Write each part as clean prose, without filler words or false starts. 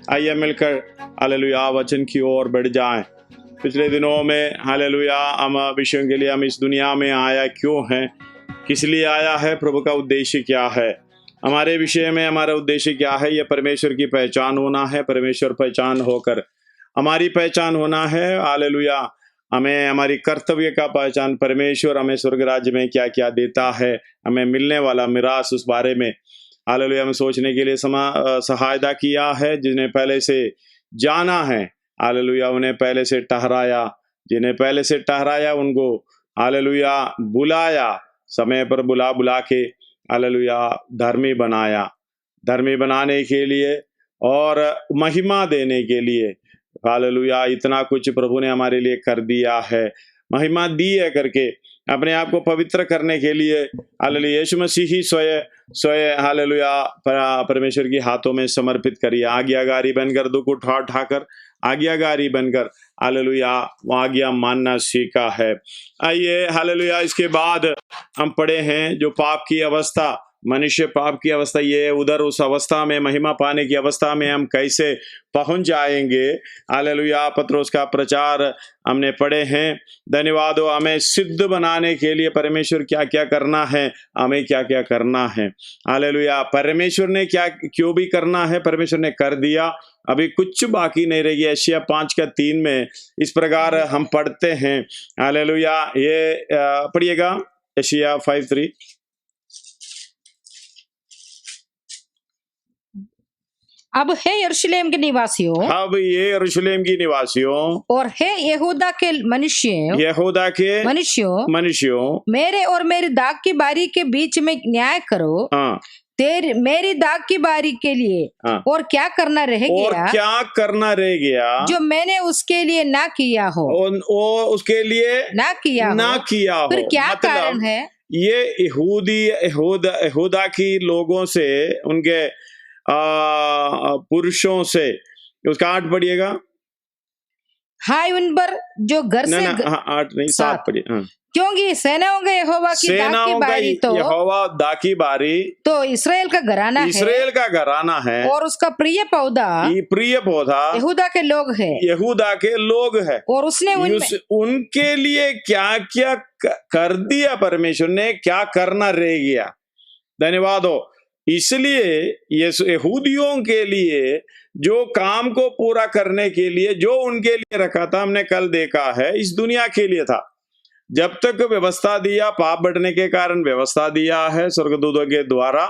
आइए मिलकर हालेलुया वचन की ओर बढ़ जाएं। पिछले दिनों में हालेलुया हम विषयों के लिए हम इस दुनिया में आया क्यों हैं, किस लिए आया है, प्रभु का उद्देश्य क्या है, हमारे विषय में हमारा उद्देश्य क्या है। ये परमेश्वर की पहचान होना है, परमेश्वर पहचान होकर हमारी पहचान होना है। हालेलुया हमें हमारी कर्तव्य का पहचान, परमेश्वर हमें स्वर्ग राज्य में क्या क्या देता है, हमें मिलने वाला मिरास, उस बारे में हालेलुया हमें सोचने के लिए सहायता किया है। जिन्हें पहले से जाना है हालेलुया उन्हें पहले से ठहराया, जिन्हें पहले से ठहराया उनको हालेलुया बुलाया, समय पर बुला के हालेलुया धर्मी बनाया, धर्मी बनाने के लिए और महिमा देने के लिए। हालेलुया इतना कुछ प्रभु ने हमारे लिए कर दिया है, महिमा दी है करके, अपने आप को पवित्र करने के लिए हालेलुया यीशु मसीह ही स्वयं हालेलुया परमेश्वर के हाथों में समर्पित करिए। आज्ञाकारी बनकर, दुख उठाकर आज्ञाकारी बनकर हालेलुया आज्ञा मानना सीखा है। आइए हालेलुया इसके बाद हम पढ़े हैं जो पाप की अवस्था, मनुष्य पाप की अवस्था, ये उधर उस अवस्था में, महिमा पाने की अवस्था में हम कैसे पहुंच जाएंगे। हालेलुया पत्रोस का प्रचार हमने पढ़े हैं। धन्यवाद हो, हमें सिद्ध बनाने के लिए परमेश्वर क्या क्या करना है, हमें क्या क्या करना है। हालेलुया परमेश्वर ने क्या क्यों भी करना है, परमेश्वर ने कर दिया, अभी कुछ बाकी नहीं रह गया। यशायाह 5:3 में इस प्रकार हम पढ़ते हैं। हालेलुया ये पढ़िएगा यशायाह 5:3। अब हे यरूशलेम के निवासियों, अब ये यरूशलेम की निवासियों और हे यहूदा के मनुष्यों, मेरे और मेरी दाग की बारी के बीच में न्याय करो। हाँ मेरी दाग की बारी के लिए और क्या करना रह गया, और क्या करना रह गया जो मैंने उसके लिए ना किया हो, उसके लिए ना किया हो। फिर क्या मतलब कारण है? ये यहूदा की लोगों से, उनके पुरुषों से, उसका 8 पढ़िएगा। हाय उन पर जो घर से 8 नहीं 7 पढ़िए। क्योंकि सेनाओं का यहोवा की दाग की बारी तो इस्राएल का घराना है, और उसका प्रिय पौधा यहूदा के लोग है, और उसने उनके लिए क्या क्या कर दिया, परमेश्वर ने क्या करना रह गया। धन्यवाद हो। इसलिए यहूदियों के लिए जो काम को पूरा करने के लिए जो उनके लिए रखा था, हमने कल देखा है, इस दुनिया के लिए था। जब तक व्यवस्था दिया, पाप बढ़ने के कारण व्यवस्था दिया है स्वर्गदूतों के द्वारा,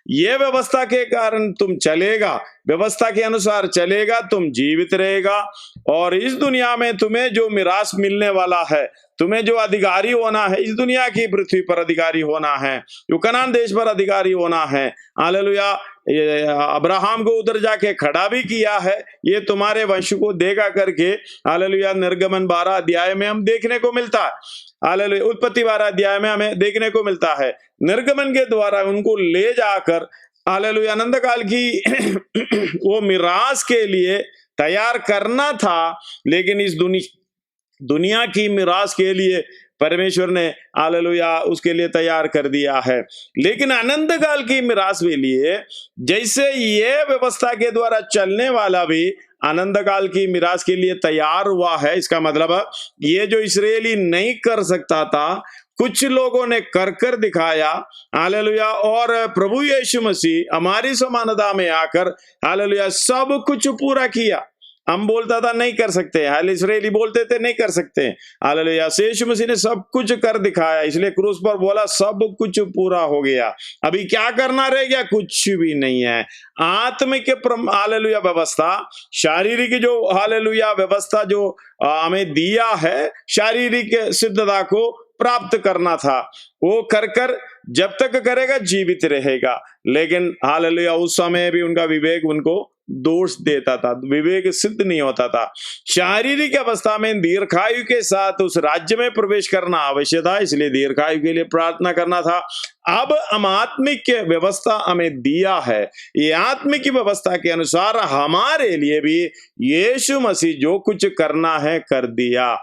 ये व्यवस्था के कारण तुम चलेगा, व्यवस्था के अनुसार चलेगा, तुम जीवित रहेगा, और इस दुनिया में तुम्हें जो मिरास मिलने वाला है, तुम्हें जो अधिकारी होना है, इस दुनिया की पृथ्वी पर अधिकारी होना है, जो कनान देश पर अधिकारी होना है। हालेलुया अब्राहम को उधर जाके खड़ा भी किया है, ये तुम्हारे वंश को देगा करके। हालेलुया निर्गमन 12 अध्याय में हम देखने को मिलता है। हालेलुया उत्पत्ति 12 अध्याय में हमें देखने को मिलता है, निर्गमन के द्वारा उनको ले जाकर हालेलुया आनंद काल की वो मिरास के लिए तैयार करना था। लेकिन इस दुनिया की मिरास के लिए परमेश्वर ने हालेलुया उसके लिए तैयार कर दिया है। लेकिन अनंत काल की मिरास के लिए, जैसे ये व्यवस्था के द्वारा चलने वाला भी अनंत काल की मिरास के लिए तैयार हुआ है, इसका मतलब ये जो इस्राएली नहीं कर सकता था, कुछ लोगों ने कर दिखाया। हालेलुया और प्रभु यीशु मसीह हमारी समानता में आकर हालेलुया सब कुछ पूरा किया। हम बोलता था नहीं कर सकते, हाल इस्राएली बोलते थे नहीं कर सकते। हालेलुया, यीशु मसीह ने सब कुछ कर दिखाया, इसलिए क्रूस पर बोला सब कुछ पूरा हो गया, अभी क्या करना रह गया, कुछ भी नहीं है। आत्मिक हालेलुया व्यवस्था, शारीरिक जो हालेलुया व्यवस्था जो हमें दिया है, शारीरिक सिद्धता को प्राप्त करना था, वो कर जब तक करेगा जीवित रहेगा। लेकिन हालेलुया उस समय भी उनका विवेक उनको दोष देता था, विवेक सिद्ध नहीं होता था। शारीरिक अवस्था में दीर्घायु के साथ उस राज्य में प्रवेश करना आवश्यक था, इसलिए दीर्घायु के लिए प्रार्थना करना था। अब हम आत्मिक व्यवस्था हमें दिया है, ये आत्मिक व्यवस्था के अनुसार हमारे लिए भी यीशु मसीह जो कुछ करना है कर दिया।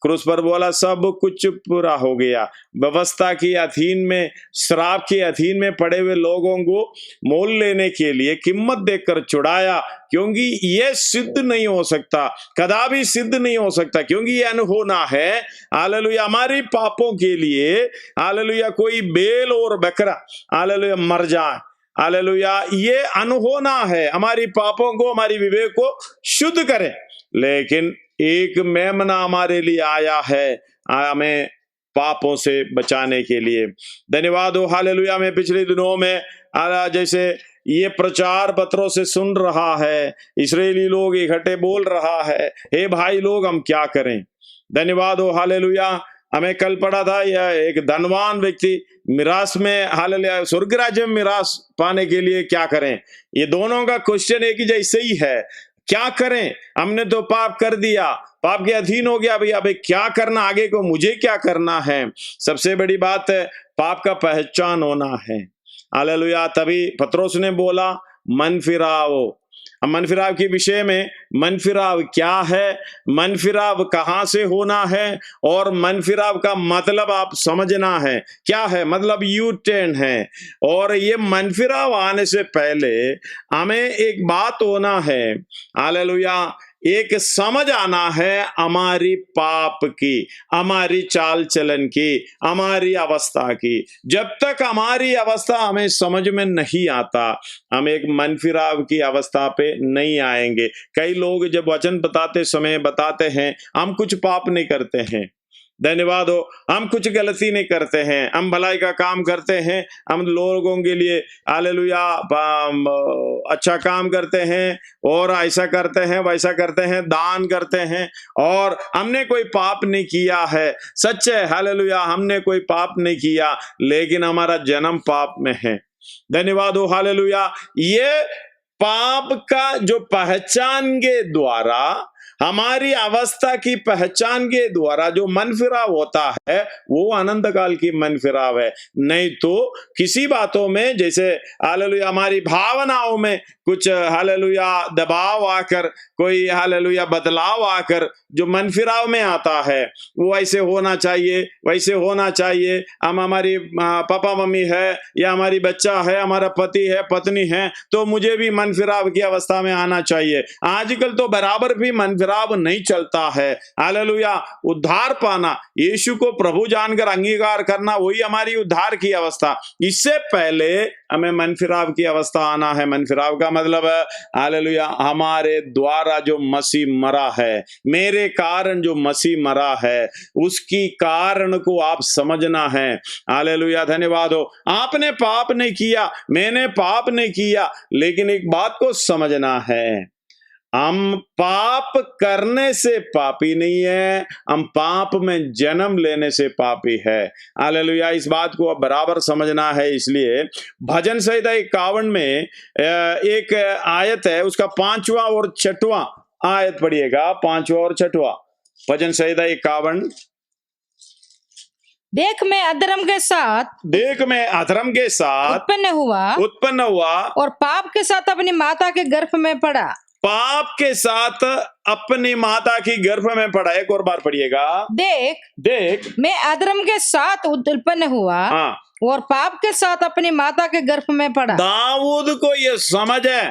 क्रूस पर बोला सब कुछ पूरा हो गया। व्यवस्था की अधीन में, श्राप के अधीन में पड़े हुए लोगों को मोल लेने के लिए कीमत देकर छुड़ाया, क्योंकि ये सिद्ध नहीं हो सकता, कदापि सिद्ध नहीं हो सकता, क्योंकि ये अनहोना है। हालेलुया, हमारी पापों के लिए हालेलुया कोई बेल और बकरा हालेलुया मर जाए, हालेलुया ये अनहोना है, हमारी पापों को, हमारी विवेक को शुद्ध करे। लेकिन एक मेमना हमारे लिए आया है, हमें पापों से बचाने के लिए। धन्यवाद हो हालेलुया। में पिछले दिनों में जैसे ये प्रचार पत्रों से सुन रहा है, इस्राएली लोग इकट्ठे बोल रहा है, हे भाई लोग हम क्या करें। धन्यवाद हो हालेलुया। हमें कल पढ़ा था यह एक धनवान व्यक्ति मिरास में हालेलुया स्वर्ग राज्य में मिरास पाने के लिए क्या करें। ये दोनों का क्वेश्चन एक ही जैसे ही है, क्या करें, हमने तो पाप कर दिया, पाप के अधीन हो गया, भैया अभी क्या करना, आगे को मुझे क्या करना है। सबसे बड़ी बात है पाप का पहचान होना है। हालेलुया, तभी पत्रोस ने बोला मन फिराओ। अब मन फिराव के विषय में, मन फिराव क्या है, मन फिराव कहाँ से होना है, और मन फिराव का मतलब आप समझना है क्या है, मतलब यू टर्न है। और ये मन फिराव आने से पहले हमें एक बात होना है, हालेलुया, एक समझ आना है हमारी पाप की, हमारी चाल चलन की, हमारी अवस्था की। जब तक हमारी अवस्था हमें समझ में नहीं आता, हम एक मन फिराव की अवस्था पे नहीं आएंगे। कई लोग जब वचन बताते समय बताते हैं हम कुछ पाप नहीं करते हैं, धन्यवाद हो, हम कुछ गलती नहीं करते हैं, हम भलाई का काम करते हैं, हम लोगों के लिए हालेलुया अच्छा काम करते हैं, और ऐसा करते हैं वैसा करते हैं, दान करते हैं, और हमने कोई पाप नहीं किया है। सच है हालेलुया, हमने कोई पाप नहीं किया, लेकिन हमारा जन्म पाप में है। धन्यवाद हो हालेलुया। ये पाप का जो पहचान के द्वारा, हमारी अवस्था की पहचान के द्वारा जो मन फिराव होता है वो अनंत काल की मन फिराव है। नहीं तो किसी बातों में, जैसे हालेलुया हमारी भावनाओं में कुछ हालेलुया दबाव आकर, कोई हालेलुया बदलाव आकर जो मन फिराव में आता है, वो ऐसे होना चाहिए वैसे होना चाहिए, हम हमारी पापा मम्मी है या हमारी बच्चा है, हमारा पति है पत्नी है, तो मुझे भी मन फिराव की अवस्था में आना चाहिए। आजकल तो बराबर भी मन फिराव नहीं चलता है। हालेलुया, उद्धार पाना, यीशु को प्रभु जानकर अंगीकार करना, वही हमारी उद्धार की अवस्था। इससे पहले हमें मन फिराव की अवस्था आना है। मन फिराव का मतलब है हालेलुया हमारे द्वारा जो मसीह मरा है, मेरे कारण जो मसीह मरा है, उसकी कारण को आप समझना है। हालेलुया, धन्यवाद हो। आपने पाप नहीं किया, मैंने पाप नहीं किया, लेकिन एक बात को समझना है, हम पाप करने से पापी नहीं है, हम पाप में जन्म लेने से पापी है। हालेलुया, इस बात को अब बराबर समझना है। इसलिए भजन संहिता 51 में एक आयत है, उसका 5वां और 6वां आयत पढ़िएगा, 5वां और 6वां। भजन संहिता 51। देख मैं अधर्म के साथ उत्पन्न हुआ और पाप के साथ अपनी माता के गर्भ में पड़ा। पाप के साथ अपनी माता की गर्भ में पड़ा। एक और बार पढ़िएगा। देख मैं अधर्म के साथ उत्पन्न हुआ और पाप के साथ अपनी माता के गर्भ में पड़ा। दाऊद को यह समझ है,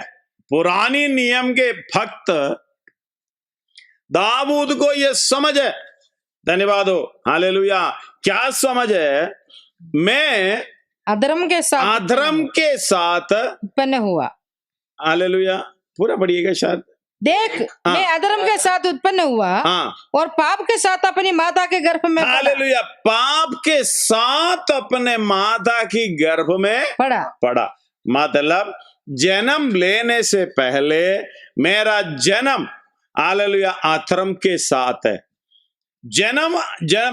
पुरानी नियम के भक्त दाऊद को यह समझ है। धन्यवाद हो हालेलुया। क्या समझ है? मैं अधर्म के साथ उत्पन्न हुआ। हालेलुया, पूरा पढ़िएगा शायद। देख मैं अधर्म के साथ उत्पन्न हुआ हाँ और पाप के साथ अपनी माता के गर्भ में हालेलुया, पाप के साथ अपने माता की गर्भ में पड़ा। मतलब जन्म लेने से पहले मेरा जन्म हालेलुया अधर्म के साथ है।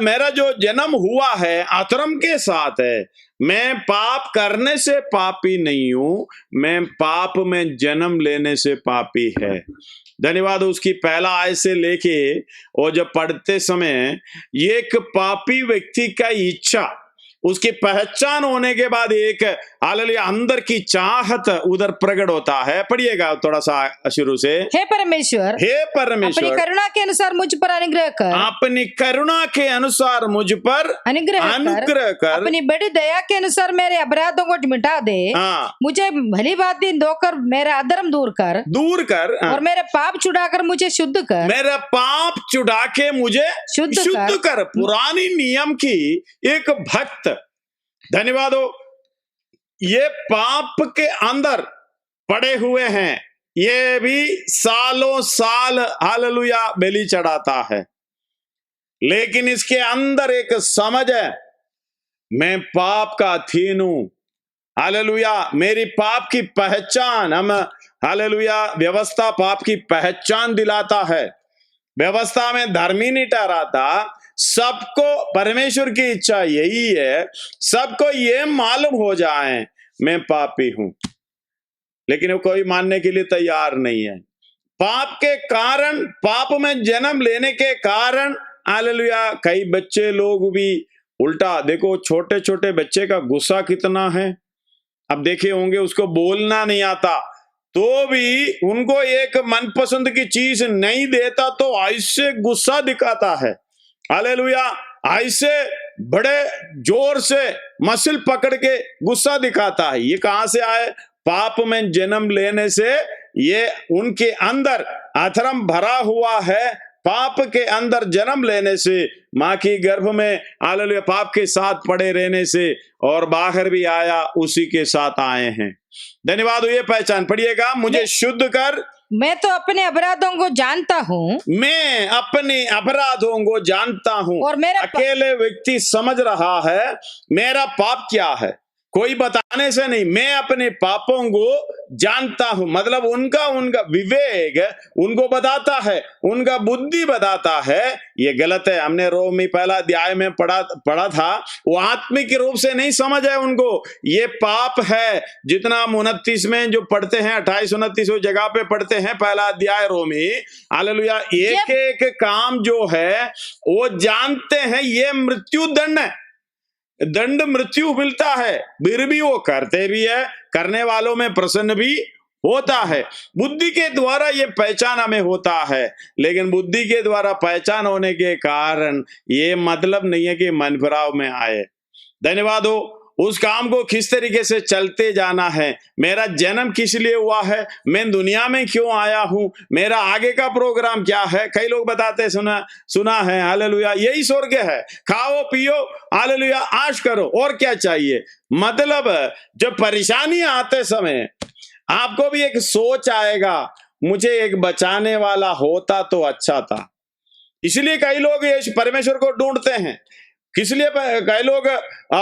मेरा जो जन्म हुआ है अधर्म के साथ है। मैं पाप करने से पापी नहीं हूं, मैं पाप में जन्म लेने से पापी है। धन्यवाद। उसकी पहला आय से लेके और जब पढ़ते समय एक पापी व्यक्ति का इच्छा, उसकी पहचान होने के बाद एक हालेलुया अंदर की चाहत उधर प्रकट होता है। पढ़िएगा थोड़ा सा शुरू से। हे परमेश्वर, अपनी करुणा के अनुसार मुझ पर अनुग्रह कर, अपनी करुणा के अनुसार मुझ पर अनुग्रह कर, अपनी बड़ी दया के अनुसार मेरे अपराधों को मिटा दे। मुझे भली बातें दोकर मेरा अधर्म दूर कर और मेरे पाप छुड़ाकर मुझे शुद्ध कर। मेरा पाप छुड़ा के मुझे शुद्ध कर। पुरानी नियम की एक भक्त, धन्यवाद हो, ये पाप के अंदर पड़े हुए हैं, ये भी सालों साल हालेलुया बलि चढ़ाता है, लेकिन इसके अंदर एक समझ है, मैं पाप का अधीन हूं। हालेलुया, मेरी पाप की पहचान, हम हालेलुया व्यवस्था पाप की पहचान दिलाता है। व्यवस्था में धर्मी नहीं ठहराता। सबको परमेश्वर की इच्छा यही है, सबको ये मालूम हो जाए मैं पापी हूं, लेकिन वो कोई मानने के लिए तैयार नहीं है। पाप के कारण, पाप में जन्म लेने के कारण हालेलुया कई बच्चे लोग भी उल्टा, देखो छोटे छोटे बच्चे का गुस्सा कितना है। अब देखे होंगे उसको बोलना नहीं आता तो भी उनको एक मनपसंद की चीज नहीं देता तो ऐसे गुस्सा दिखाता है। हालेलुया, ऐसे बड़े जोर से मसल पकड़ के गुस्सा दिखाता है। ये कहां से आए? पाप में जन्म लेने से ये उनके अंदर अधर्म भरा हुआ है। पाप के अंदर जन्म लेने से, मां की गर्भ में हालेलुया पाप के साथ पड़े रहने से, और बाहर भी आया उसी के साथ आए हैं। धन्यवाद। ये पहचान पढ़िएगा, मुझे शुद्ध कर, मैं तो अपने अपराधों को जानता हूँ, मैं अपने अपराधों को जानता हूँ। और मेरा अकेले व्यक्ति समझ रहा है मेरा पाप क्या है, कोई बताने से नहीं, मैं अपने पापों को जानता हूं। मतलब उनका विवेक उनको बताता है, उनका बुद्धि बताता है ये गलत है। हमने रोमी पहला अध्याय में पढ़ा था, वो आत्मिक रूप से नहीं समझ है उनको, ये पाप है। जितना 29 में जो पढ़ते हैं, 28-29 जगह पे पढ़ते हैं पहला अध्याय रोमी, हालेलुया, एक एक काम जो है वो जानते हैं ये मृत्यु दंड है, दंड मृत्यु मिलता है, फिर भी वो करते भी है, करने वालों में प्रसन्न भी होता है। बुद्धि के द्वारा ये पहचान हमें होता है, लेकिन बुद्धि के द्वारा पहचान होने के कारण ये मतलब नहीं है कि मन भराव में आए। धन्यवाद हो। उस काम को किस तरीके से चलते जाना है, मेरा जन्म किस लिए हुआ है, मैं दुनिया में क्यों आया हूं, मेरा आगे का प्रोग्राम क्या है। कई लोग बताते सुना है हालेलुया यही स्वर्ग है, खाओ पियो हालेलुया आश करो, और क्या चाहिए। मतलब जब परेशानी आते समय आपको भी एक सोच आएगा, मुझे एक बचाने वाला होता तो अच्छा था। इसलिए कई लोग ये परमेश्वर को ढूंढते हैं। किस लिए? कई लोग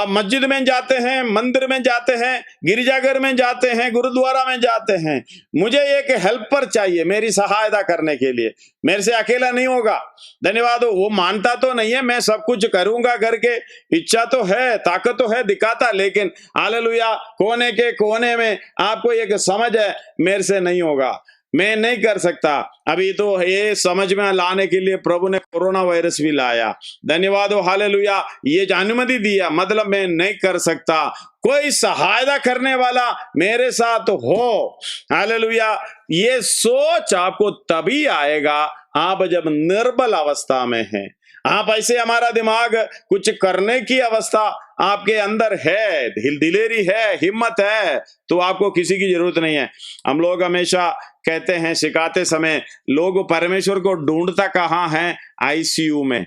मस्जिद में जाते हैं, मंदिर में जाते हैं, गिरजाघर में जाते हैं, गुरुद्वारा में जाते हैं। मुझे एक हेल्पर चाहिए मेरी सहायता करने के लिए, मेरे से अकेला नहीं होगा। धन्यवाद हो। वो मानता तो नहीं है मैं सब कुछ करूंगा करके, इच्छा तो है, ताकत तो है, दिखाता, लेकिन हालेलुया कोने के कोने में आपको एक समझ है मेरे से नहीं होगा, मैं नहीं कर सकता। अभी तो ये समझ में लाने के लिए प्रभु ने कोरोना वायरस भी लाया। धन्यवाद हो हालेलुया, ये अनुमति दिया, मतलब मैं नहीं कर सकता, कोई सहायता करने वाला मेरे साथ हो। हालेलुया, ये सोच आपको तभी आएगा आप जब निर्बल अवस्था में हैं। आप ऐसे, हमारा दिमाग कुछ करने की अवस्था आपके अंदर है, दिलेरी है, हिम्मत है, तो आपको किसी की जरूरत नहीं है। हम लोग हमेशा कहते हैं, सिखाते समय, लोग परमेश्वर को ढूंढता कहां है? आईसीयू में।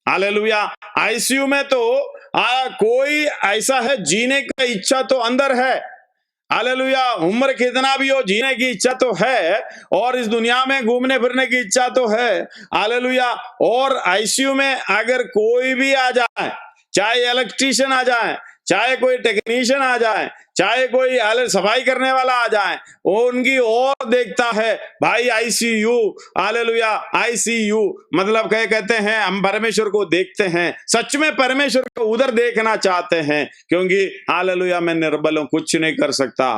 हालेलुया, आईसीयू में तो कोई ऐसा है जीने का इच्छा तो अंदर है, हालेलुया, उम्र कितना भी हो, जीने की इच्छा तो है और इस दुनिया में घूमने फिरने की इच्छा तो है। हालेलुया, और आईसीयू में अगर कोई भी आ जाए, चाहे इलेक्ट्रीशियन आ जाए, चाहे कोई टेक्नीशियन आ जाए, चाहे कोई सफाई करने वाला आ जाए, वो उनकी ओर देखता है, भाई आईसीयू, हालेलुया, आईसीयू मतलब कहते हैं हम परमेश्वर को देखते हैं, सच में परमेश्वर को उधर देखना चाहते हैं, क्योंकि हालेलुया मैं निर्बल हूं, कुछ नहीं कर सकता।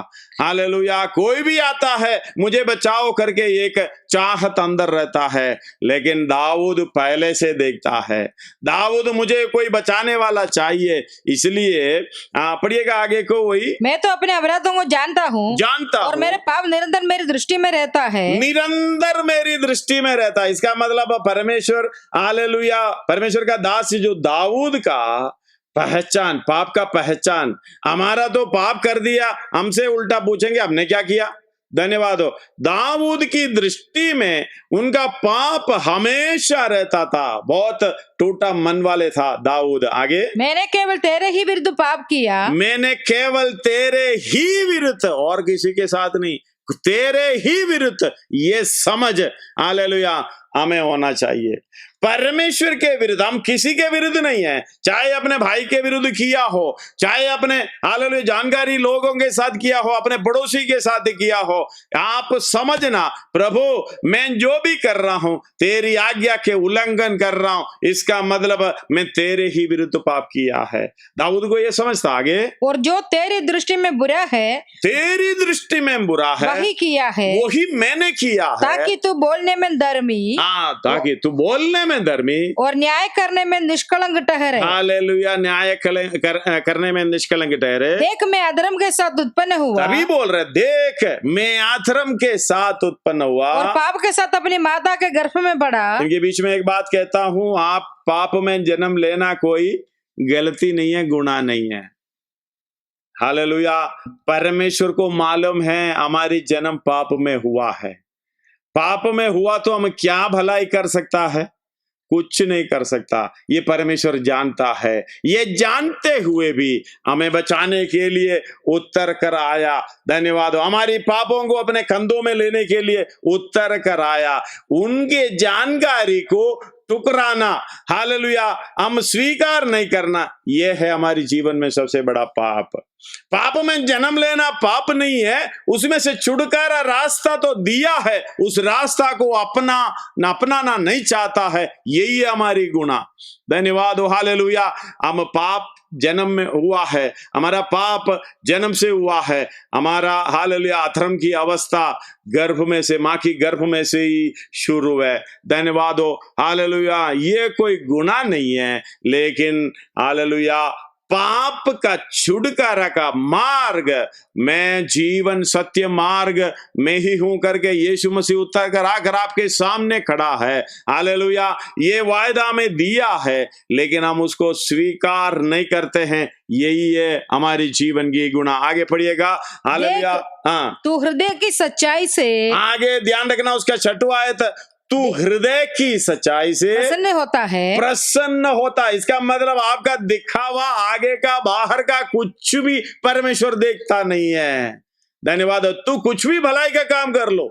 हालेलुया, कोई भी आता है मुझे बचाओ करके एक चाहत अंदर रहता है, लेकिन दाऊद पहले से देखता है, दाऊद मुझे कोई बचाने वाला चाहिए, इसलिए पढ़िएगा आगे को, वही मैं तो अपने अपराधों को जानता हूँ और मेरे पाप निरंतर मेरी दृष्टि में रहता है, निरंतर मेरी दृष्टि में रहता है। इसका मतलब परमेश्वर, हालेलुया, परमेश्वर का दास जो दाऊद का पहचान, पाप का पहचान, हमारा तो पाप कर दिया, हमसे उल्टा पूछेंगे हमने क्या किया। धन्यवाद हो, दाऊद की दृष्टि में उनका पाप हमेशा रहता था, बहुत टूटा मन वाले था दाऊद। आगे, मैंने केवल तेरे ही विरुद्ध पाप किया, मैंने केवल तेरे ही विरुद्ध, और किसी के साथ नहीं, तेरे ही विरुद्ध, ये समझ हालेलुया हमें होना चाहिए। परमेश्वर के विरुद्ध, हम किसी के विरुद्ध नहीं है, चाहे अपने भाई के विरुद्ध किया हो, चाहे अपने हालेलुया जानकारी लोगों के साथ किया हो, अपने पड़ोसी के साथ किया हो, आप समझना प्रभु मैं जो भी कर रहा हूं तेरी आज्ञा के उल्लंघन कर रहा हूं, इसका मतलब मैं तेरे ही विरुद्ध पाप किया है। दाऊद को यह समझता। आगे, और जो तेरी दृष्टि में बुरा है, तेरी दृष्टि में बुरा है वही किया है, वही मैंने किया है, ताकि तू बोलने में धर्मी, ताकि तू बोलने में धर्मी और न्याय करने में निष्कलंक ठहरे। हालेलुया, न्याय करने में निष्कलंक ठहरे। देख मैं अधर्म के साथ उत्पन्न हुआ, तभी बोल रहे, देख मैं अधर्म के साथ उत्पन्न हुआ और पाप के साथ अपनी माता के गर्भ में पड़ा। इनके बीच में एक बात कहता हूं, आप पाप में जन्म लेना कोई गलती नहीं है, गुनाह नहीं है। हालेलुया, परमेश्वर को मालूम है हमारी जन्म पाप में हुआ है, पाप में हुआ तो हम क्या भलाई कर सकता है, कुछ नहीं कर सकता, ये परमेश्वर जानता है। ये जानते हुए भी हमें बचाने के लिए उतर कर आया। धन्यवाद, हमारी पापों को अपने कंधों में लेने के लिए उतर कर आया। उनके जानकारी को ठुकराना, हालेलुया, हम स्वीकार नहीं करना, यह है हमारी जीवन में सबसे बड़ा पाप। पाप में जन्म लेना पाप नहीं है, उसमें से छुटकारा रास्ता तो दिया है, उस रास्ता को अपनाना नहीं चाहता है, यही है हमारी गुनाह। धन्यवाद हो, हालेलुया, हम पाप जन्म में हुआ है, हमारा पाप जन्म से हुआ है, हमारा हालेलुया अधर्म की अवस्था गर्भ में से, माँ की गर्भ में से ही शुरू है। धन्यवाद हो, हालेलुया, ये कोई गुनाह नहीं है, लेकिन हालेलुया पाप का छुटकारा का मार्ग, मैं जीवन सत्य मार्ग में ही हूं करके यीशु मसीह उतर कर आकर आपके सामने खड़ा है। हालेलुया, ये वायदा में दिया है, लेकिन हम उसको स्वीकार नहीं करते हैं, यही है हमारी जीवन की गुनाह। आगे पढ़िएगा, हालेलुया। हाँ, तू हृदय की सच्चाई से, आगे ध्यान रखना उसका 6वां आयत, तू हृदय की सच्चाई से प्रसन्न होता है, प्रसन्न होता है। इसका मतलब आपका दिखावा, आगे का बाहर का कुछ भी परमेश्वर देखता नहीं है। धन्यवाद, तू कुछ भी भलाई का काम कर लो,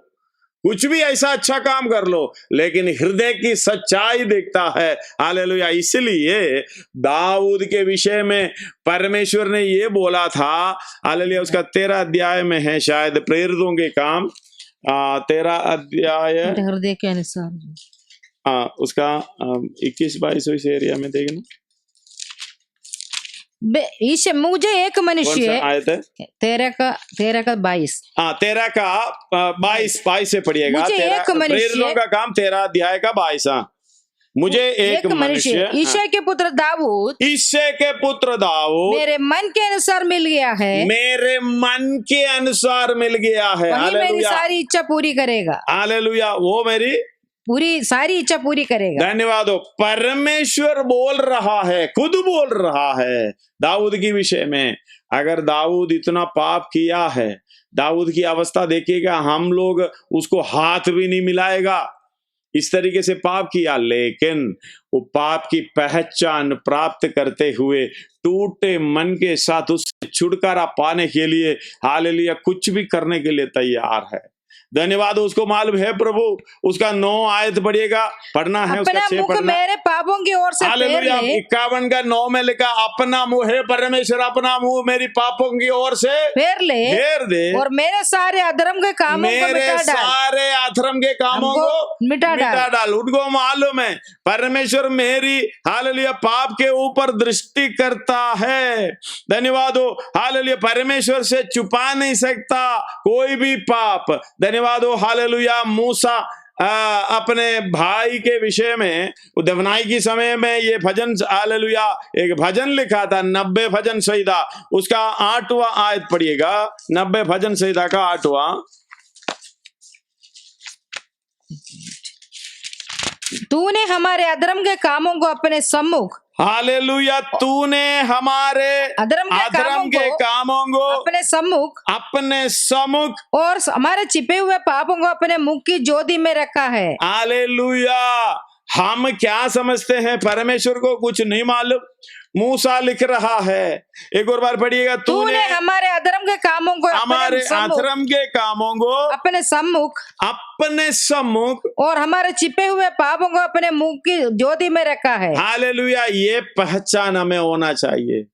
कुछ भी ऐसा अच्छा काम कर लो, लेकिन हृदय की सच्चाई देखता है। हालेलुया, इसलिए दाऊद के विषय में परमेश्वर ने ये बोला था, हालेलुया, उसका 13 अध्याय में है शायद, प्रेरितों के काम 13 अध्याय हृदय के अनुसार, उसका 21-22 इस एरिया में देखना। मुझे एक मनुष्य, आयत है 13 का 22, 13 का 22 से पढ़िएगा। मुझे एक मनुष्य का काम 13 अध्याय का 22। मुझे एक मनुष्य, ईशै के पुत्र दाऊद, ईशै के पुत्र दाऊद मेरे मन के अनुसार मिल गया है, मेरे मन के अनुसार मिल गया है। वही मेरी सारी इच्छा पूरी करेगा। हालेलुया, वो मेरी पूरी सारी इच्छा पूरी करेगा। धन्यवाद हो, परमेश्वर बोल रहा है, खुद बोल रहा है दाऊद के विषय में। अगर दाऊद इतना पाप किया है, दाऊद की अवस्था देखिएगा, हम लोग उसको हाथ भी नहीं मिलाएगा, इस तरीके से पाप किया, लेकिन वो पाप की पहचान प्राप्त करते हुए टूटे मन के साथ उससे छुटकारा पाने के लिए हालेलुया कुछ भी करने के लिए तैयार है। धन्यवाद। उसको मालूम है प्रभु, उसका 9 आयत पढ़िएगा, पढ़ना है उसका 6 पढ़ना। मेरे पापों की ओर से हालेलुया। 51 का 9 में लिखा, अपना मुंह है परमेश्वर, अपना मुंह मेरी पापों की ओर से फेर दे और मेरे सारे अधर्म के कामों को मिटा डाल। उनको मालूम है परमेश्वर मेरी हालेलुया पाप के ऊपर दृष्टि करता है। धन्यवाद हो। हालेलुया परमेश्वर से छुपा नहीं सकता कोई भी पाप। धन्यवाद हो। हालेलुया। मूसा अपने भाई के विषय में दफनाई के समय में ये भजन हालेलुया एक भजन लिखा था, 90 भजन संहिता, उसका 8वां आयत पढ़िएगा। 90 भजन संहिता का 8वां। तूने हमारे अधर्म के कामों को अपने सम्मुख, हालेलुया, तूने हमारे अधर्म के कामों को अपने सम्मुख और हमारे छिपे हुए पापों को अपने मुख की ज्योति में रखा है। हालेलुया। हम क्या समझते हैं परमेश्वर को कुछ नहीं मालूम। मूसा लिख रहा है, एक और बार पढ़िएगा। तूने हमारे अधर्म के कामों को अपने सम्मुख और हमारे छिपे हुए पापों को अपने मुख की ज्योति में रखा है। हालेलुया। ये पहचान हमें होना चाहिए।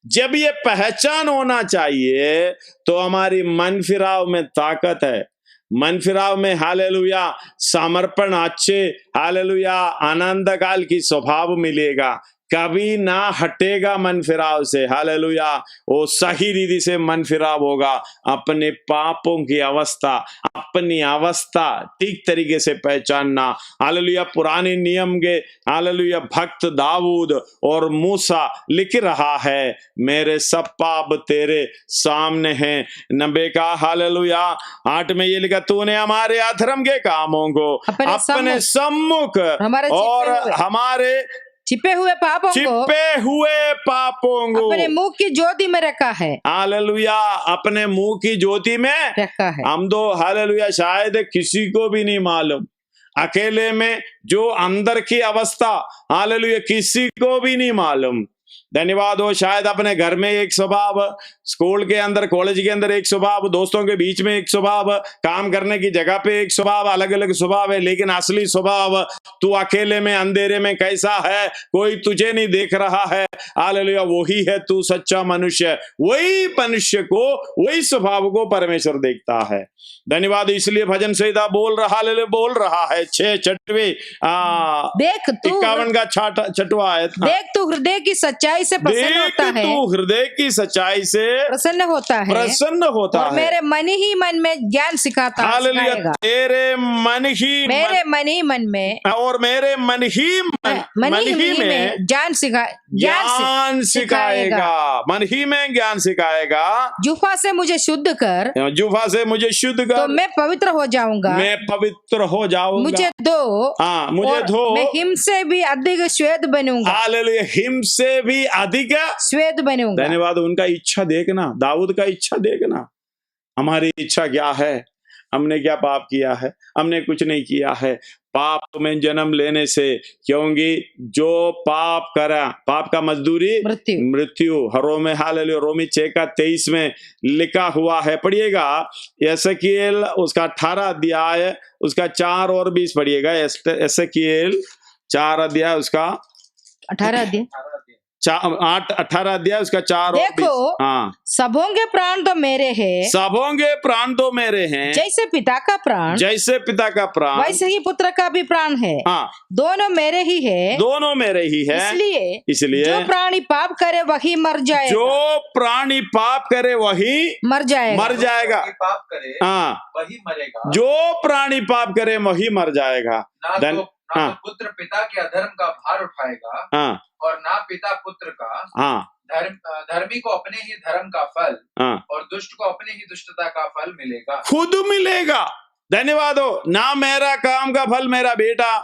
जब ये पहचान होना चाहिए तो हमारी मन फिराव में ताकत है। मन फिराव में हालेलुया समर्पण, अच्छे हालेलुया आनंद काल की स्वभाव मिलेगा, कभी ना हटेगा मन फिराव से। हालेलुया। वो सही रीति से मन फिराव होगा। अपने पापों की अवस्था, अपनी अवस्था ठीक तरीके से पहचानना। हालेलुया। पुराने नियम के हालेलुया भक्त दाऊद और मूसा लिख रहा है, मेरे सब पाप तेरे सामने हैं। 90 का हालेलुया 8 में ये लिखा, तूने हमारे अधर्म के कामों को अपने सम्मुख और हमारे छिपे हुए पापों को अपने मुंह की ज्योति में रखा है। हालेलुया। अपने मुंह की ज्योति में रखा है। हम तो हालेलुया शायद किसी को भी नहीं मालूम, अकेले में जो अंदर की अवस्था हालेलुया किसी को भी नहीं मालूम। धन्यवाद हो। शायद अपने घर में एक स्वभाव, स्कूल के अंदर कॉलेज के अंदर एक स्वभाव, दोस्तों के बीच में एक स्वभाव, काम करने की जगह पे एक स्वभाव, अलग अलग स्वभाव है, लेकिन असली स्वभाव तू अकेले में अंधेरे में कैसा है, कोई तुझे नहीं देख रहा है। हालेलुया। वही है तू सच्चा मनुष्य। वही मनुष्य को, वही स्वभाव को परमेश्वर देखता है। धन्यवाद। इसलिए भजन संहिता बोल रहा है 6 देख तू 51 का 6वां आयत, देख तू हृदय की सच्चाई से प्रसन्न होता है। तू हृदय की सच्चाई से प्रसन्न होता है और मेरे मन ही मन में ज्ञान सिखाता है। हालेलुया। तेरे मन ही मेरे मन ही मन में और मेरे मन ही में ज्ञान सिखाएगा। मन ही में ज्ञान सिखाएगा। जुफा से मुझे शुद्ध कर तो मैं पवित्र हो जाऊंगा। मुझे धो मैं हिम से भी अधिक श्वेत बनूंगा। हालेलुया। हिम से भी अधिक श्वेत बनूंगा। धन्यवाद। उनका इच्छा देखना, दाऊद का इच्छा देखना। हमारी इच्छा क्या है? हमने क्या पाप किया है? हमने कुछ नहीं किया है। पाप में जन्म लेने से, क्योंकि जो पाप करा, पाप का मजदूरी मृत्यु। रोमी हालेलुया रोमी 6 का 23 में लिखा हुआ है। पढ़िएगा एसेकिएल उसका 18 अध्याय उसका 4 और 20 पढ़िएगा। एसेकिएल 4 अध्याय उसका 18 अध्याय 18 अध्याय उसका 4 और 20। देखो, हाँ, सबों के प्राण तो मेरे हैं, जैसे पिता का प्राण वैसे ही पुत्र का भी प्राण है। हाँ, दोनों मेरे ही है। इसलिए जो प्राणी पाप करे वही मर जाएगा। पाप करे हाँ, वही मरेगा। जो प्राणी पाप करे वही मर जाएगा। ना पुत्र पिता के अधर्म का भार उठाएगा। हाँ, और ना पिता पुत्र का। हाँ, धर्मी को अपने ही धर्म का फल। हाँ, और दुष्ट को अपने ही दुष्टता का फल मिलेगा। खुद मिलेगा। धन्यवाद हो। ना मेरा काम का फल मेरा बेटा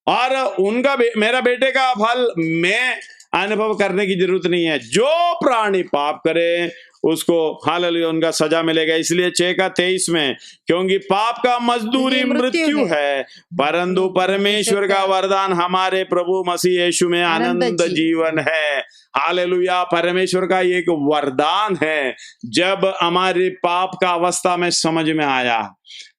और उनका मेरा बेटे का फल मैं अनुभव करने की जरूरत नहीं है। जो प्राणी पाप करे उसको हालेलुया उनका सजा मिलेगा। इसलिए 6:23 में, क्योंकि पाप का मजदूरी मृत्यु है, परंतु परमेश्वर का वरदान हमारे प्रभु मसीह यीशु में आनंद जीवन है। हालेलुया, परमेश्वर का एक वरदान है। जब हमारे पाप का अवस्था में समझ में आया,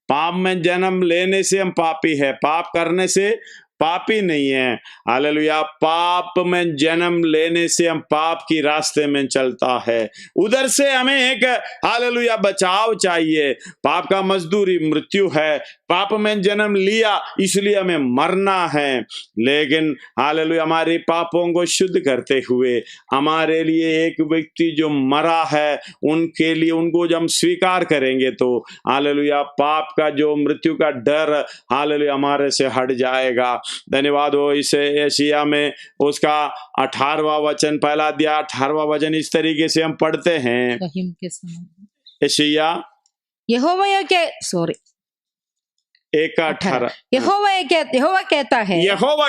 पाप में जन्म लेने से हम पापी है, पाप करने से पापी नहीं है। हालेलुया, पाप में जन्म लेने से हम पाप की रास्ते में चलता है। उधर से हमें एक हालेलुया बचाव चाहिए। पाप का मजदूरी मृत्यु है, पाप में जन्म लिया इसलिए हमें मरना है। लेकिन हालेलुया, हमारे पापों को शुद्ध करते हुए हमारे लिए एक व्यक्ति जो मरा है, उनके लिए उनको जब हम स्वीकार करेंगे तो हालेलुया पाप का जो मृत्यु का डर हालेलुया हमारे से हट जाएगा। धन्यवाद हो। इसे यशायाह में उसका 18वां वचन, पहला अध्याय 18वां वचन इस तरीके से हम पढ़ते हैं। यशायाह यहोवा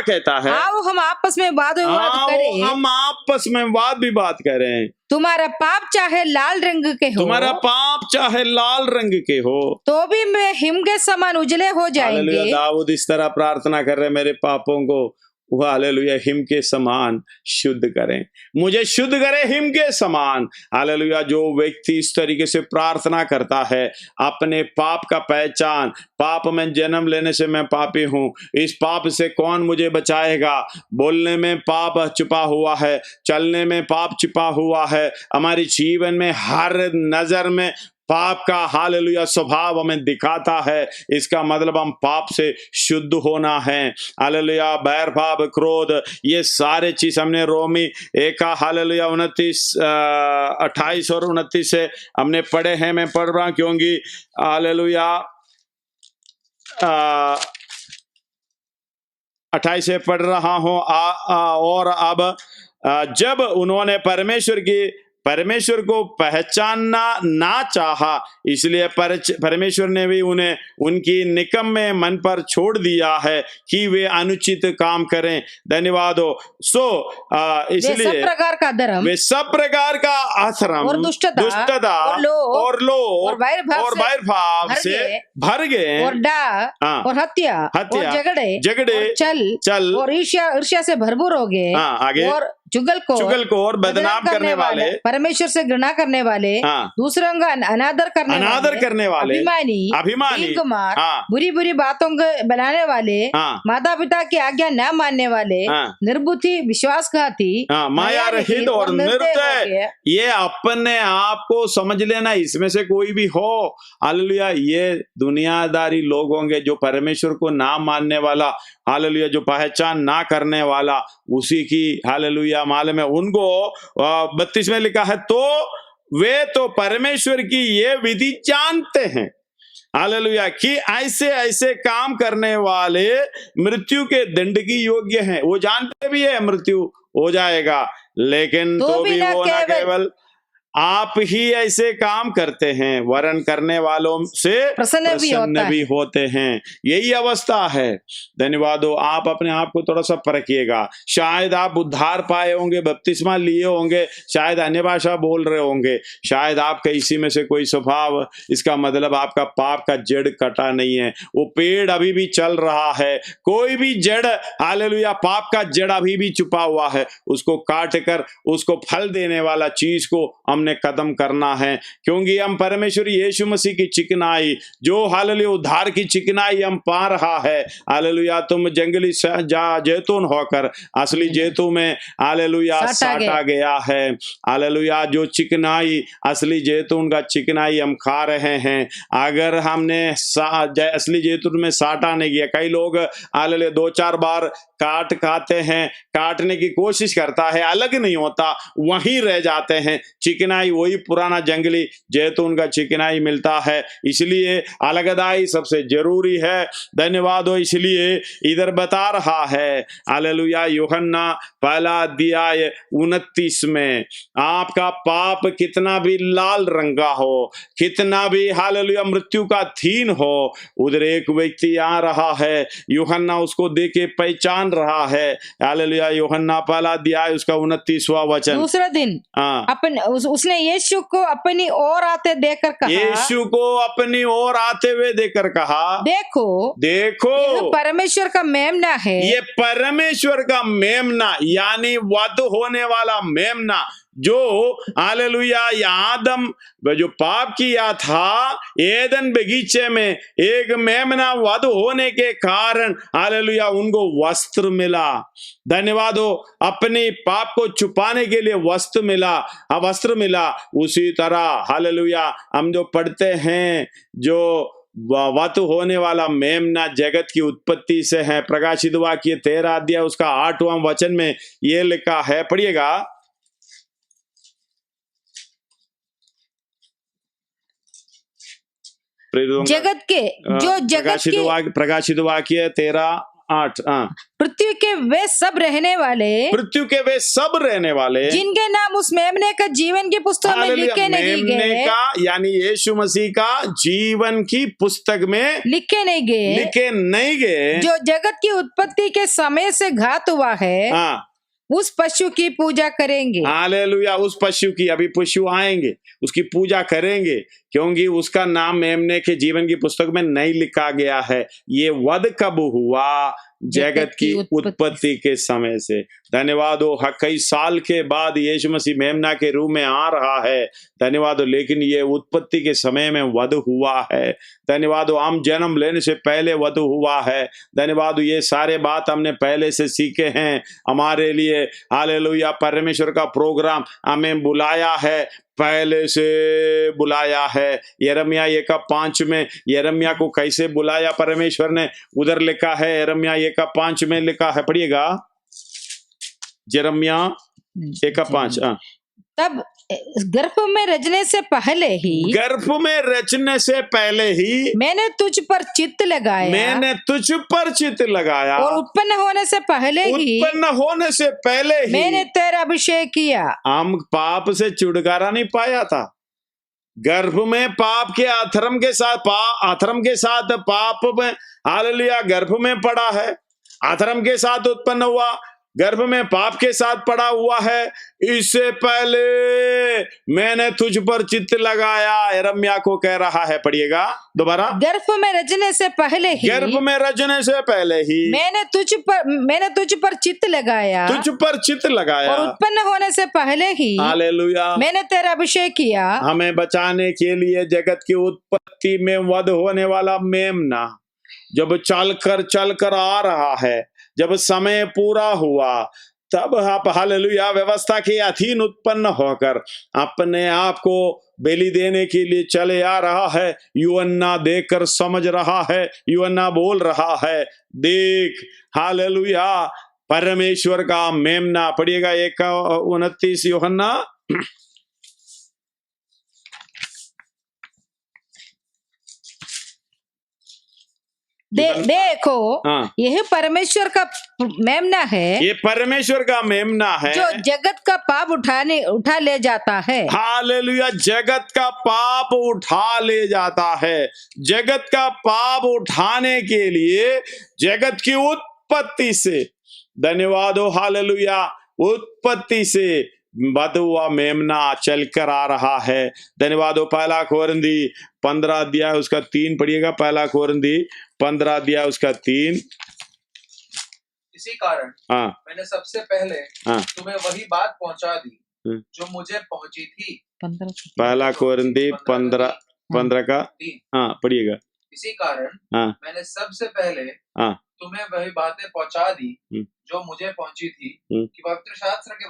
कहता है, आओ हम आपस में वाद विवाद करें, हम आपस में वाद विवाद करें। तुम्हारा पाप चाहे लाल रंग के हो, तुम्हारा पाप चाहे लाल रंग के हो, तो भी मैं हिम के समान उजले हो जाएंगे। दाऊद इस तरह प्रार्थना कर रहे, मेरे पापों को वह हालेलुया हिम के समान शुद्ध करें, मुझे शुद्ध करें हिम के समान। हालेलुया, जो व्यक्ति इस तरीके से प्रार्थना करता है, अपने पाप का पहचान, पाप में जन्म लेने से मैं पापी हूँ, इस पाप से कौन मुझे बचाएगा। बोलने में पाप छुपा हुआ है, चलने में पाप छुपा हुआ है, हमारे जीवन में हर नजर में पाप का हालेलुया स्वभाव हमें दिखाता है। इसका मतलब हम पाप से शुद्ध होना है। हालेलुया, बैर भाव क्रोध, ये सारे चीज हमने रोमी 1 हालेलुया 28 और 29 से हमने पढ़े हैं। मैं पढ़ रहा हूं क्योंकि हालेलुया 28 से पढ़ रहा हूं। और अब जब उन्होंने परमेश्वर को पहचानना ना चाहा, इसलिए परमेश्वर ने भी उन्हें उनकी निकम्मे मन पर छोड़ दिया है कि वे अनुचित काम करें। धन्यवाद हो। इसलिए सब प्रकार का धर्म, वे सब प्रकार का अधर्म और दुष्टता और लोभ और वैर भाव से भर गए, और डाह और हत्या और झगड़े चल और ईर्ष्या से भरपूर हो गए। आगे, और चुगल को और बदनाम करने वाले, परमेश्वर से घृणा करने वाले, दूसरों का अनादर करने वाले, अभिमानी, बुरी बातों को बनाने वाले, माता पिता की आज्ञा न मानने वाले, निर्बुद्धि, विश्वासघाती, माया रहित और निर्दय। ये अपने आप को समझ लेना, इसमें से कोई भी हो हालेलुया, ये दुनियादारी लोग होंगे जो परमेश्वर को ना मानने वाला, हालेलुया जो पहचान ना करने वाला, उसी की हालेलुया मालूम है उनको। 32 में लिखा है, तो वे तो परमेश्वर की ये विधि जानते हैं हालेलुया कि ऐसे ऐसे काम करने वाले मृत्यु के दंड की योग्य हैं। वो जानते भी है मृत्यु हो जाएगा, लेकिन तो भी वो ना केवल आप ही ऐसे काम करते हैं, वरन करने वालों से प्रसन्न भी होते हैं। यही अवस्था है। धन्यवाद हो। आप अपने आप को थोड़ा सा परखिएगा। शायद आप उद्धार पाए होंगे, बपतिस्मा लिए होंगे, शायद अन्य भाषा बोल रहे होंगे, शायद आपका इसी में से कोई स्वभाव, इसका मतलब आपका पाप का जड़ कटा नहीं है, वो पेड़ अभी भी चल रहा है। कोई भी जड़ हालेलुया पाप का जड़ अभी भी छुपा हुआ है, उसको काट कर उसको फल देने वाला चीज को हमने कदम करना है, क्योंकि हम परमेश्वर यीशु मसीह की चिकनाई, जो हालेलुया उद्धार की चिकनाई हम पा रहा है। हालेलुया, तुम जंगली जैतून होकर असली जैतून में हालेलुया साटा गया है। हालेलुया, जो चिकनाई असली जैतून का चिकनाई हम खा रहे हैं, अगर हमने असली जैतून में साटा नहीं किया, कई लोग हालेलुया 2-4 बार काट खाते हैं, काटने की कोशिश करता है, अलग नहीं होता, वहीं रह जाते हैं। चिकनाई वही पुराना जंगली जैतून का चिकनाई मिलता है, इसलिए अलगदाई सबसे जरूरी है। धन्यवाद हो। इसलिए इधर बता रहा है हालेलुया यूहन्ना 1 अध्याय 29 में, आपका पाप कितना भी लाल रंगा हो, कितना भी हालेलुया मृत्यु का अधीन हो, उधर एक व्यक्ति आ रहा है, यूहन्ना उसको देखे पहचान मान रहा है। हालेलुया। यूहन्ना पहला अध्याय उसका 29वां वचन। दूसरा दिन उसने यीशु को अपनी ओर आते देखकर कहा, यीशु को अपनी ओर आते हुए देखकर कहा, देखो ये परमेश्वर का मेमना है। ये परमेश्वर का मेमना यानी वध होने वाला मेमना, जो हालेलुया आदम जो पाप किया था एदन बगीचे में, एक मेमना वध होने के कारण हालेलुया उनको वस्त्र मिला। धन्यवाद हो, अपने पाप को छुपाने के लिए वस्त्र मिला। उसी तरह हालेलुया हम जो पढ़ते हैं, जो वध होने वाला मेमना जगत की उत्पत्ति से है। प्रकाशित वाक्य 13 अध्याय उसका 8वां वचन में ये लिखा है, पढ़िएगा। जगत के जो जगत के प्रकाशित वाक्य 13:8। पृथ्वी के वे सब रहने वाले जिनके नाम उस मेमने का जीवन की पुस्तक में लिखे नहीं गए, यानी यीशु मसीह का जीवन की पुस्तक में लिखे नहीं गए, जो जगत की उत्पत्ति के समय से घात हुआ है, उस पशु की पूजा करेंगे। हालेलुया। उस पशु की, अभी पशु आएंगे, उसकी पूजा करेंगे, क्योंकि उसका नाम मेमने के जीवन की पुस्तक में नहीं लिखा गया है। ये वध कब हुआ? जगत की उत्पत्ति के समय से। धन्यवाद हो, कई साल के बाद यीशु मसीह मेमना के रूप में आ रहा है। धन्यवाद हो, लेकिन ये उत्पत्ति के समय में वध हुआ है। धन्यवाद हो, हम जन्म लेने से पहले वध हुआ है। धन्यवाद हो, ये सारे बात हमने पहले से सीखे हैं। हमारे लिए हालेलुया परमेश्वर का प्रोग्राम हमें बुलाया है, पहले से बुलाया है। यिर्मयाह 1:5 में यिर्मयाह को कैसे बुलाया परमेश्वर ने, उधर लिखा है। यिर्मयाह 1:5 में लिखा है, पढ़िएगा। यिर्मयाह 1:5। तब गर्भ में रचने से पहले ही मैंने तुझ पर चित्त लगाया, और उत्पन्न होने से पहले ही मैंने तेरा अभिषेक किया। हम पाप से छुटकारा नहीं पाया था। गर्भ में पाप के अधर्म के साथ पाप में हालेलुया गर्भ में पड़ा है, अधर्म के साथ उत्पन्न हुआ, गर्भ में पाप के साथ पड़ा हुआ है। इससे पहले मैंने तुझ पर चित्त लगाया, यिर्मयाह को कह रहा है। पढ़िएगा दोबारा। गर्भ में रचने से पहले ही मैंने तुझ पर चित्त लगाया, और उत्पन्न होने से पहले ही हालेलुया मैंने तेरा अभिषेक किया। हमें बचाने के लिए जगत की उत्पत्ति में वध होने वाला मेमना जब चलकर आ रहा है, जब समय पूरा हुआ, तब आप हालेलुया व्यवस्था के अधीन उत्पन्न होकर अपने आप को बलि देने के लिए चले आ रहा है। यूहन्ना देखकर समझ रहा है, यूहन्ना बोल रहा है, देख हालेलुया परमेश्वर का मेमना। पढ़िएगा 1:29 यूहन्ना। देखो यह परमेश्वर का मेमना है, ये परमेश्वर का मेमना है, जो जगत का पाप उठा ले जाता है। हालेलुया। जगत का पाप उठा ले जाता है। जगत का पाप उठाने के लिए जगत की उत्पत्ति से, धन्यवाद हो हालेलुया, उत्पत्ति से वध हुआ मेमना चल कर आ रहा है। धन्यवाद हो। पहला कोरिन्थी 15 अध्याय उसका 3 पढ़िएगा। पहला कोरिन्थी 15 अध्याय उसका 3। इसी कारण मैंने सबसे पहले तुम्हें वही बात पहुंचा दी जो मुझे पहुंची थी। पहला कोरिन्थी 15 का पढ़िएगा। इसी कारण मैंने सबसे पहले तुम्हें वही बातें पहुंचा दी जो मुझे पहुंची थी, कि पवित्र शास्त्र के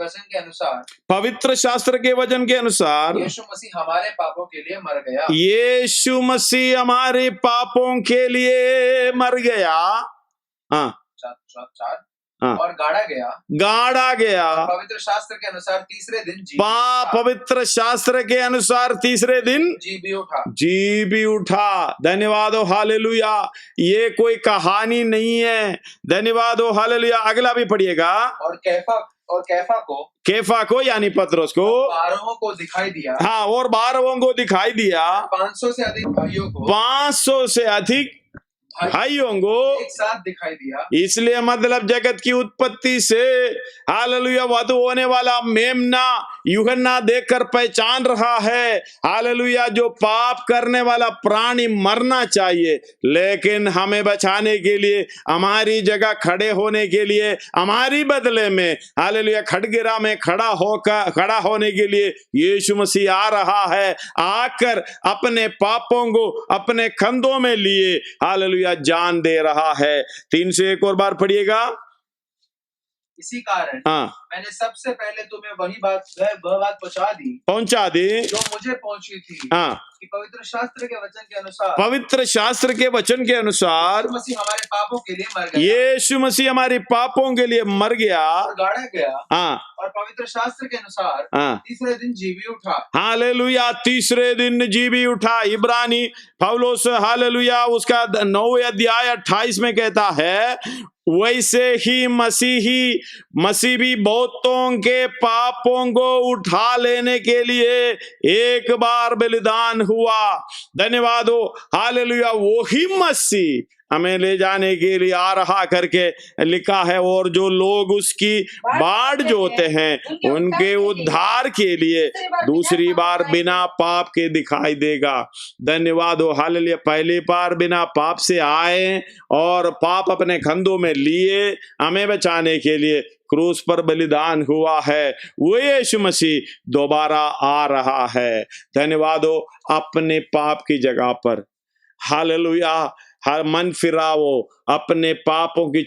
वचन के अनुसार यीशु मसीह हमारे पापों के लिए मर गया। यीशु मसीह हमारे पापों के लिए मर गया। और गाड़ा गया पवित्र शास्त्र के अनुसार तीसरे दिन पवित्र शास्त्र के अनुसार तीसरे दिन जी भी उठा। धन्यवाद हो हालेलुया। ये कोई कहानी नहीं है। धन्यवाद हो हालेलुया। अगला भी पढ़िएगा। और कैफा को यानी पतरस को 12 को दिखाई दिया। हाँ, और 12 को दिखाई दिया। 500 से अधिक भाइयों को एक साथ दिखाई दिया। इसलिए मतलब जगत की उत्पत्ति से हालेलुया वधु होने वाला मेमना यूहन्ना देखकर पहचान रहा है हालेलुया जो पाप करने वाला प्राणी मरना चाहिए, लेकिन हमें बचाने के लिए, हमारी जगह खड़े होने के लिए, हमारी बदले में हालेलुया खड़गिरा में खड़ा होने के लिए यीशु मसीह आ रहा है। आकर अपने पापों को अपने कंधों में लिए हालेलुया जान दे रहा है। 3 से एक और बार पढ़िएगा। इसी कारण मैंने सबसे पहले तुम्हें वह बात पहुंचा दी जो मुझे पहुंची थी कि पवित्र शास्त्र के वचन के अनुसार मसीह हमारे पापों के लिए मर गया। यीशु मसीह हमारे पापों के लिए मर गया और गाड़ा गया और पवित्र शास्त्र के अनुसार तीसरे दिन जी भी उठा। हालेलुया, तीसरे दिन जी भी उठा। इब्रानी पौलुस हालेलुया उसका 9वें अध्याय 28 में कहता है वैसे ही मसीह भी बहुतों के पापों को उठा लेने के लिए एक बार बलिदान हुआ। धन्यवाद हो हालेलुया। वो ही मसीह हमें ले जाने के लिए आ रहा करके लिखा है, और जो लोग उसकी बाढ़ जोते हैं उनके उद्धार के लिए दूसरी बार बिना पाप के दिखाई देगा। धन्यवाद हो हालेलुया। पहली बार बिना पाप से आए और पाप अपने कंधों में लिए हमें बचाने के लिए क्रूस पर बलिदान हुआ है। वो यीशु मसीह दोबारा आ रहा है। धन्यवाद हो अपने पाप की जगह पर हालेलुया हर मन फिराओ, अपने पापों की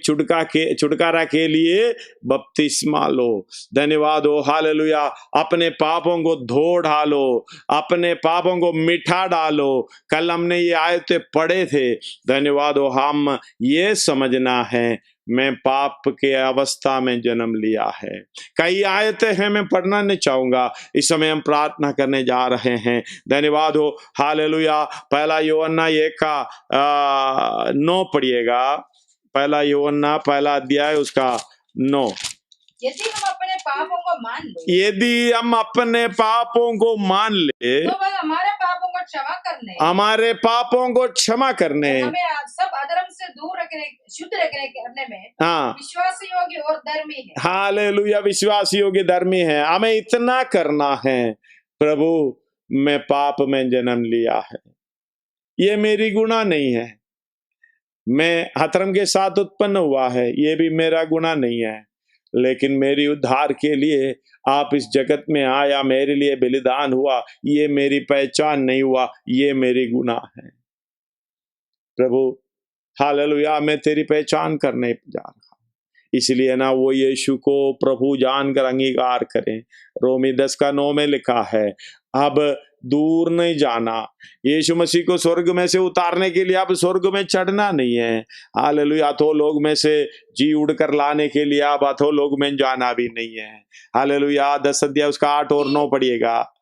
छुटकारा के लिए बपतिस्मा लो। धन्यवाद हो हालेलुया। अपने पापों को धो डालो, अपने पापों को मिटा डालो। कल हमने ये आयतें पढ़े थे। धन्यवाद हो। हम ये समझना है मैं पाप के अवस्था में जन्म लिया है। कई आयतें हैं मैं पढ़ना नहीं चाहूंगा, इस समय हम प्रार्थना करने जा रहे हैं। धन्यवाद हो हालेलुया। पहला यूहन्ना 1:9 पढ़िएगा। पहला यूहन्ना पहला अध्याय उसका 9। यदि हम अपने पापों को मान ले, यदि हम अपने पापों को मान ले तो वह हमारे पापों को क्षमा करने हमें सब अधर्म से दूर रखने, शुद्ध करने में विश्वास योग्य और धर्मी है। हालेलुया। विश्वास योग्य धर्मी है। हमें इतना करना है, प्रभु मैं पाप में जन्म लिया है, ये मेरी गुनाह नहीं है। मैं अधर्म के साथ उत्पन्न हुआ है, ये भी मेरा गुनाह नहीं है, लेकिन मेरी उद्धार के लिए आप इस जगत में आया, मेरे लिए बलिदान हुआ, ये मेरी पहचान नहीं हुआ, ये मेरी गुनाह है। प्रभु हालेलुया मैं तेरी पहचान करने जा रहा हूं, इसलिए ना वो यीशु को प्रभु जानकर अंगीकार करें। रोमी 10:9 में लिखा है अब दूर नहीं जाना। यीशु मसीह को स्वर्ग में से उतारने के लिए अब स्वर्ग में चढ़ना नहीं है। हालेलुया। अथो लोग में से जी उड़कर लाने के लिए अब अथो लोग में जाना भी नहीं है। हालेलुया। 10 अध्याय उसका 8 और 9 पढ़िएगा।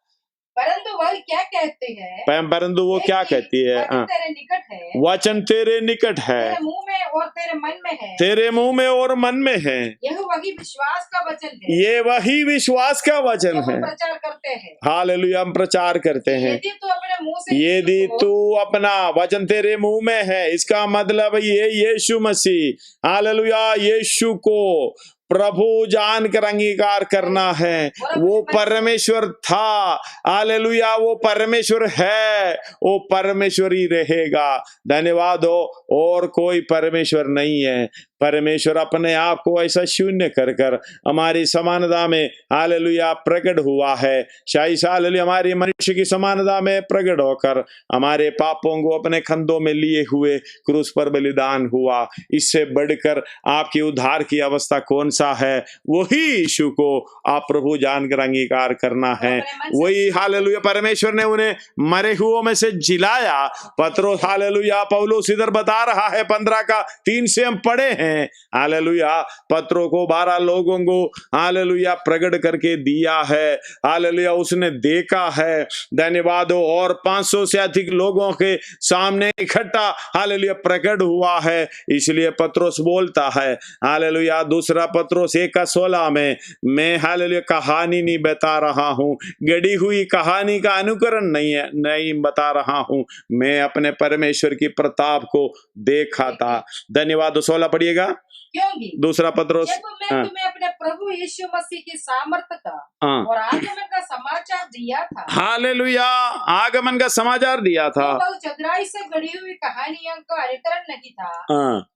परंतु वह क्या कहते हैं? परंतु वो क्या कहती है? तेरे निकट है, वचन तेरे निकट है, तेरे मुंह में और तेरे मन में है, तेरे मुंह में और मन में है। यह वही विश्वास का वचन है, ये वही विश्वास का वचन है। प्रचार करते हैं। हालेलुया। हम प्रचार करते हैं। यदि तू अपने मुंह से, यदि तू अपना वचन तेरे मुंह में है, इसका मतलब ये यीशु मसीह हालेलुया यीशु को प्रभु जानकर अंगीकार करना है। वो परमेश्वर था, हालेलुया वो परमेश्वर है, वो परमेश्वर ही रहेगा। धन्यवाद हो। और कोई परमेश्वर नहीं है। परमेश्वर अपने आप को ऐसा शून्य कर कर हमारी समानता में हालेलुया प्रकट हुआ है। शायद हालेलुया हमारी मनुष्य की समानता में प्रकट होकर हमारे पापों को अपने कंधों में लिए हुए क्रूस पर बलिदान हुआ। इससे बढ़कर आपकी उद्धार की अवस्था कौन सा है? वही यीशु को आप प्रभु जानकर अंगीकार करना है। वही हालेलुया परमेश्वर ने उन्हें मरे हुओं में से जिलाया। पत्रोस हालेलुया पौलुस इधर बता रहा है 15:3 से हम पढ़े हैं हैं। हालेलुया, पत्रों को 12 लोगों को हालेलुया प्रकट करके दिया है। हालेलुया, उसने देखा है, धन्यवाद हो, और 500 से अधिक लोगों के सामने इकट्ठा हालेलुया प्रकट हुआ है। इसलिए पत्रोस बोलता है हालेलुया, दूसरा पत्रोस 1:16 में, मैं हालेलुया कहानी नहीं बता रहा हूं, गढ़ी हुई कहानी का अनुकरण नहीं बता रहा हूं, मैं अपने परमेश्वर की प्रताप को देखा था। धन्यवाद। 16 पढ़िएगा, क्योंकि दूसरा पत्रोस, जब मैं तुम्हें अपने प्रभु यीशु मसीह की सामर्थ्य का और आगमन का समाचार दिया था, हालेलुया, आगमन का समाचार दिया था, तो चतुराई से गढ़ी हुई कहानियों का अनुकरण नहीं था,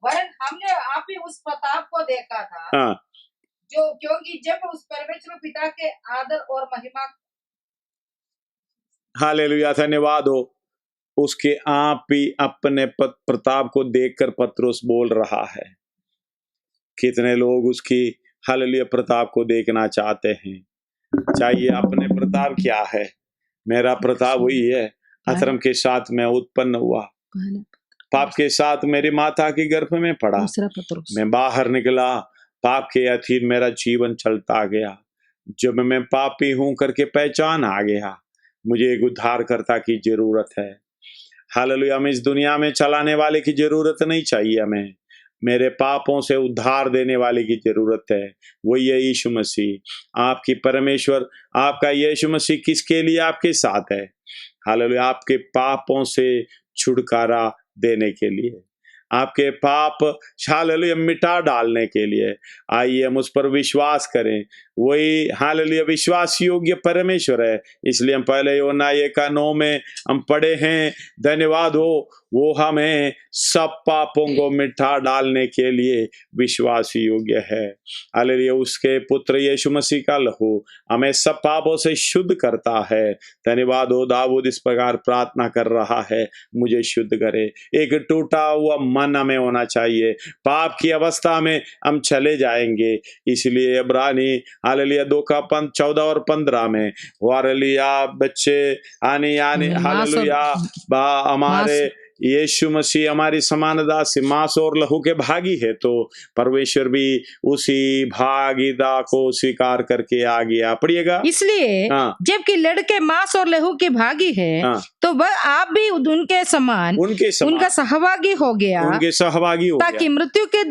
वरन हमने आप ही उस प्रताप को देखा था, जो क्योंकि जब उस परमेश्वर पिता के आदर और महिमा, हालेलुया, धन्यवाद हो, उसके आप ही अपने प्रताप को देखकर पत्रोस बोल रहा है। कितने लोग उसकी हालेलुया प्रताप को देखना चाहते हैं। चाहिए अपने प्रताप क्या है? मेरा प्रताप वही है, अधर्म के साथ मैं उत्पन्न हुआ, पाप के साथ मेरी माता के गर्भ में पड़ा, मैं बाहर निकला, पाप के अधीन मेरा जीवन चलता गया। जब मैं पापी हूं करके पहचान आ गया, मुझे एक उद्धारकर्ता की जरूरत है। हालेलुया, हमें इस दुनिया में चलाने वाले की जरूरत नहीं चाहिए, हमें मेरे पापों से उद्धार देने वाले की जरूरत है। वही है यीशु मसीह। आपकी परमेश्वर, आपका यीशु मसीह किसके लिए आपके साथ है? हालेलुया, आपके पापों से छुटकारा देने के लिए, आपके पाप हालेलुया मिटा डालने के लिए। आइए हम उस पर विश्वास करें। वही हालेलुया विश्वास योग्य परमेश्वर है। इसलिए हम पहले यूहन्ना 1:9 में हम पढ़े हैं, धन्यवाद हो, वो हमें सब पापों को मिटा डालने के लिए विश्वास योग्य है। हालेलुया, उसके पुत्र यीशु मसीह का लहू हमें सब पापों से शुद्ध करता है। धन्यवाद हो, दाऊद इस प्रकार प्रार्थना कर रहा है, मुझे शुद्ध करे। एक टूटा हुआ मन हमें होना चाहिए, पाप की अवस्था में हम चले जाएंगे। इसलिए इब्रानी हालेलुया 2:14 और 15 में, हालेलुया बच्चे आने हालेलुया हमारे यीशु मसीह हमारी समानता से मांस और लहू के भागी है, तो परमेश्वर भी उसी भागीदार को स्वीकार करके आ गया। पढ़िएगा, इसलिए जबकि लड़के मांस और लहू के भागी है, तो वह आप भी उनके समान उनका सहभागी हो गया, ताकि मृत्यु के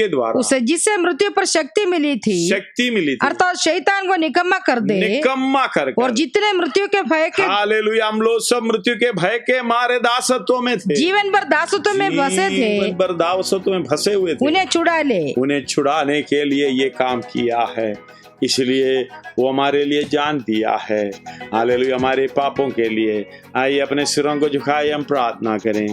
द्वारा उसे जिससे मृत्यु पर शक्ति मिली थी अर्थात शैतान को निकम्मा कर दे, और जितने मृत्यु के भय के, हालेलुया, हम लोग सब मृत्यु के भय के मारे दासत्व में थे, जीवन भर दासत्व में फंसे थे, जीवन भर दासत्व में फंसे हुए थे, उन्हें छुड़ाने के लिए ये काम किया है। इसलिए वो हमारे लिए जान दिया है। हालेलुया, हमारे पापों के लिए। आइए अपने सिरों को झुकाए हम प्रार्थना करें।